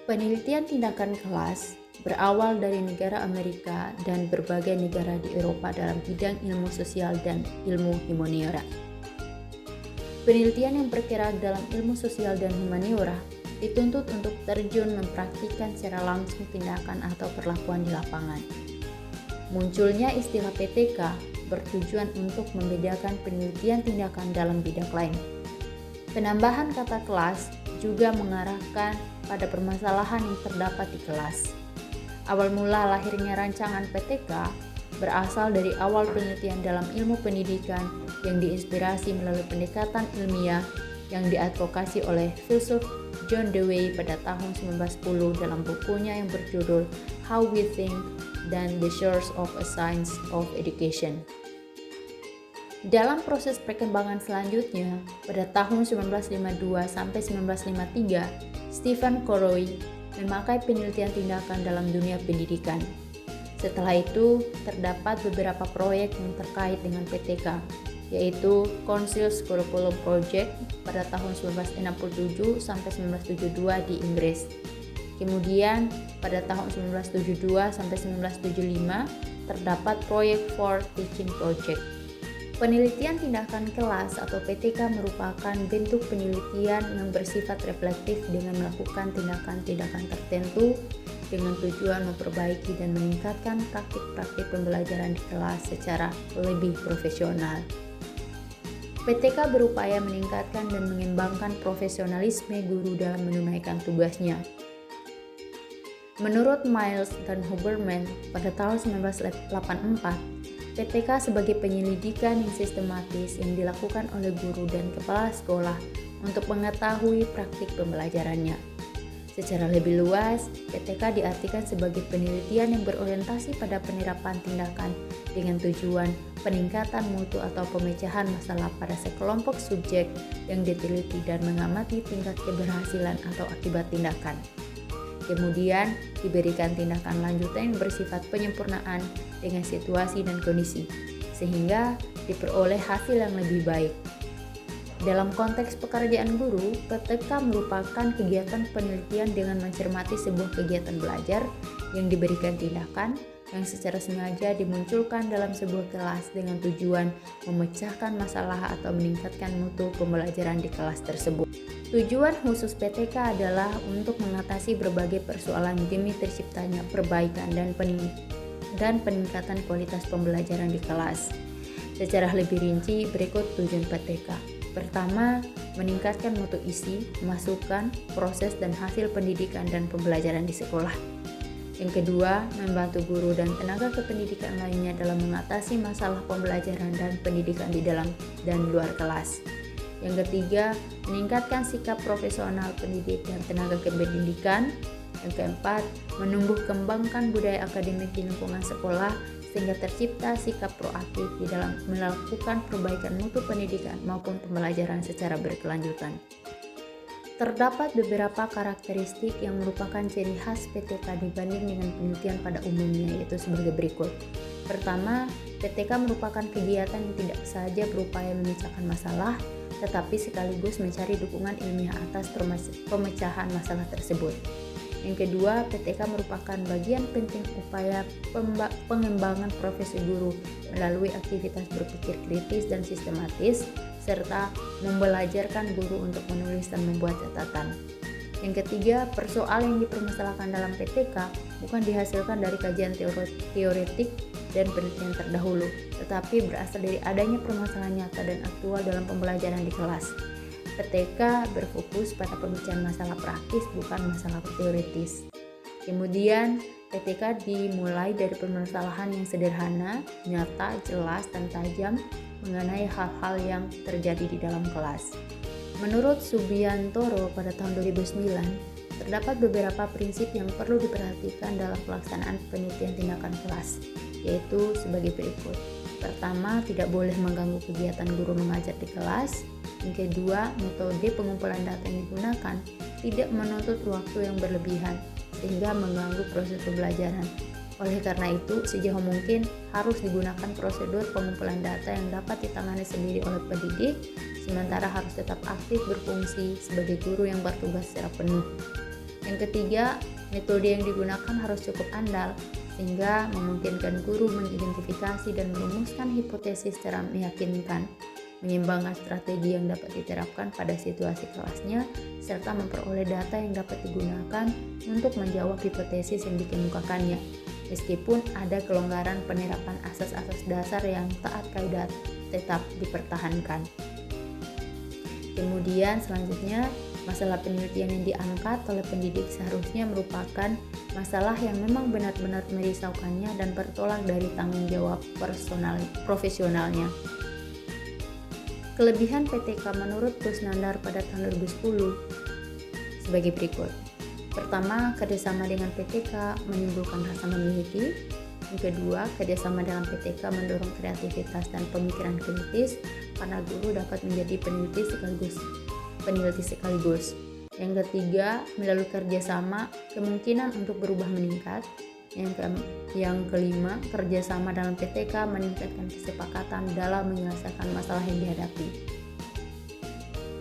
Penelitian tindakan kelas berawal dari negara Amerika dan berbagai negara di Eropa dalam bidang ilmu sosial dan ilmu humaniora. Penelitian yang bergerak dalam ilmu sosial dan humaniora dituntut untuk terjun mempraktikkan secara langsung tindakan atau perlakuan di lapangan. Munculnya istilah PTK bertujuan untuk membedakan penelitian tindakan dalam bidang lain. Penambahan kata kelas juga mengarahkan pada permasalahan yang terdapat di kelas. Awal mula lahirnya rancangan PTK berasal dari awal penelitian dalam ilmu pendidikan yang diinspirasi melalui pendekatan ilmiah yang diadvokasi oleh filsuf John Dewey pada tahun 1910 dalam bukunya yang berjudul How We Think dan The Source of a Science of Education. Dalam proses perkembangan selanjutnya, pada tahun 1952 sampai 1953, Stephen Corroy memakai penelitian tindakan dalam dunia pendidikan. Setelah itu, terdapat beberapa proyek yang terkait dengan PTK, yaitu Council's Curriculum Project pada tahun 1967 sampai 1972 di Inggris. Kemudian, pada tahun 1972 sampai 1975, terdapat proyek For Teaching Project. Penelitian tindakan kelas atau PTK merupakan bentuk penelitian yang bersifat reflektif dengan melakukan tindakan-tindakan tertentu dengan tujuan memperbaiki dan meningkatkan praktik-praktik pembelajaran di kelas secara lebih profesional. PTK berupaya meningkatkan dan mengembangkan profesionalisme guru dalam menunaikan tugasnya. Menurut Miles dan Huberman pada tahun 1984, PTK sebagai penyelidikan yang sistematis yang dilakukan oleh guru dan kepala sekolah untuk mengetahui praktik pembelajarannya. Secara lebih luas, PTK diartikan sebagai penelitian yang berorientasi pada penerapan tindakan dengan tujuan peningkatan mutu atau pemecahan masalah pada sekelompok subjek yang diteliti dan mengamati tingkat keberhasilan atau akibat tindakan. Kemudian diberikan tindakan lanjutan yang bersifat penyempurnaan dengan situasi dan kondisi, sehingga diperoleh hasil yang lebih baik. Dalam konteks pekerjaan guru, PTK merupakan kegiatan penelitian dengan mencermati sebuah kegiatan belajar yang diberikan tindakan yang secara sengaja dimunculkan dalam sebuah kelas dengan tujuan memecahkan masalah atau meningkatkan mutu pembelajaran di kelas tersebut. Tujuan khusus PTK adalah untuk mengatasi berbagai persoalan demi terciptanya perbaikan dan peningkatan kualitas pembelajaran di kelas. Secara lebih rinci, berikut tujuan PTK. Pertama, meningkatkan mutu isi, masukan, proses dan hasil pendidikan dan pembelajaran di sekolah. Yang kedua, membantu guru dan tenaga kependidikan lainnya dalam mengatasi masalah pembelajaran dan pendidikan di dalam dan luar kelas. Yang ketiga, meningkatkan sikap profesional pendidik dan tenaga kependidikan. Yang keempat, menumbuh kembangkan budaya akademik di lingkungan sekolah sehingga tercipta sikap proaktif di dalam melakukan perbaikan mutu pendidikan maupun pembelajaran secara berkelanjutan. Terdapat beberapa karakteristik yang merupakan ciri khas PTK dibanding dengan penelitian pada umumnya, yaitu sebagai berikut. Pertama, PTK merupakan kegiatan yang tidak saja berupaya memecahkan masalah, tetapi sekaligus mencari dukungan ilmiah atas pemecahan masalah tersebut. Yang kedua, PTK merupakan bagian penting upaya pengembangan profesi guru melalui aktivitas berpikir kritis dan sistematis, serta membelajarkan guru untuk menulis dan membuat catatan. Yang ketiga, persoalan yang dipermasalahkan dalam PTK bukan dihasilkan dari kajian teoretik dan penelitian terdahulu, tetapi berasal dari adanya permasalahan nyata dan aktual dalam pembelajaran di kelas. PTK berfokus pada pemecahan masalah praktis, bukan masalah teoritis. Kemudian, PTK dimulai dari permasalahan yang sederhana, nyata, jelas, dan tajam mengenai hal-hal yang terjadi di dalam kelas. Menurut Subiantoro pada tahun 2009, terdapat beberapa prinsip yang perlu diperhatikan dalam pelaksanaan penelitian tindakan kelas, yaitu sebagai berikut. Pertama, tidak boleh mengganggu kegiatan guru mengajar di kelas. Yang kedua, metode pengumpulan data yang digunakan tidak menuntut waktu yang berlebihan sehingga mengganggu proses pembelajaran. Oleh karena itu, sejauh mungkin harus digunakan prosedur pengumpulan data yang dapat ditangani sendiri oleh pendidik, sementara harus tetap aktif berfungsi sebagai guru yang bertugas secara penuh. Yang ketiga, metode yang digunakan harus cukup andal, sehingga memungkinkan guru mengidentifikasi dan merumuskan hipotesis secara meyakinkan, mengembangkan strategi yang dapat diterapkan pada situasi kelasnya, serta memperoleh data yang dapat digunakan untuk menjawab hipotesis yang dikemukakannya, meskipun ada kelonggaran penerapan asas-asas dasar yang taat kaidah tetap dipertahankan. Kemudian selanjutnya, masalah penelitian yang diangkat oleh pendidik seharusnya merupakan masalah yang memang benar-benar merisaukannya dan bertolak dari tanggung jawab profesionalnya. Kelebihan PTK menurut Kusnandar pada tahun 2010 sebagai berikut. Pertama, kerjasama dengan PTK menimbulkan rasa memiliki. Yang kedua, kerjasama dengan PTK mendorong kreativitas dan pemikiran kritis karena guru dapat menjadi peneliti sekaligus. Yang ketiga, melalui kerjasama kemungkinan untuk berubah meningkat. Yang kelima, kerjasama dalam PTK meningkatkan kesepakatan dalam menyelesaikan masalah yang dihadapi.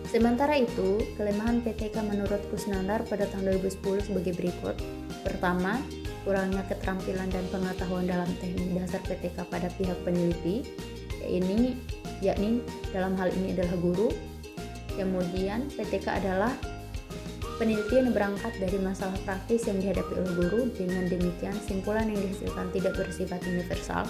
Sementara itu, kelemahan PTK menurut Kusnandar pada tahun 2010 sebagai berikut. Pertama, kurangnya keterampilan dan pengetahuan dalam teknik dasar PTK pada pihak peneliti, yakni dalam hal ini adalah guru. Kemudian, PTK adalah penelitian yang berangkat dari masalah praktis yang dihadapi oleh guru, dengan demikian simpulan yang dihasilkan tidak bersifat universal.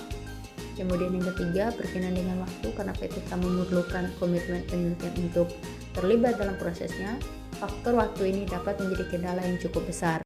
Kemudian yang ketiga, berkenaan dengan waktu karena PTK memerlukan komitmen penelitian untuk terlibat dalam prosesnya. Faktor waktu ini dapat menjadi kendala yang cukup besar.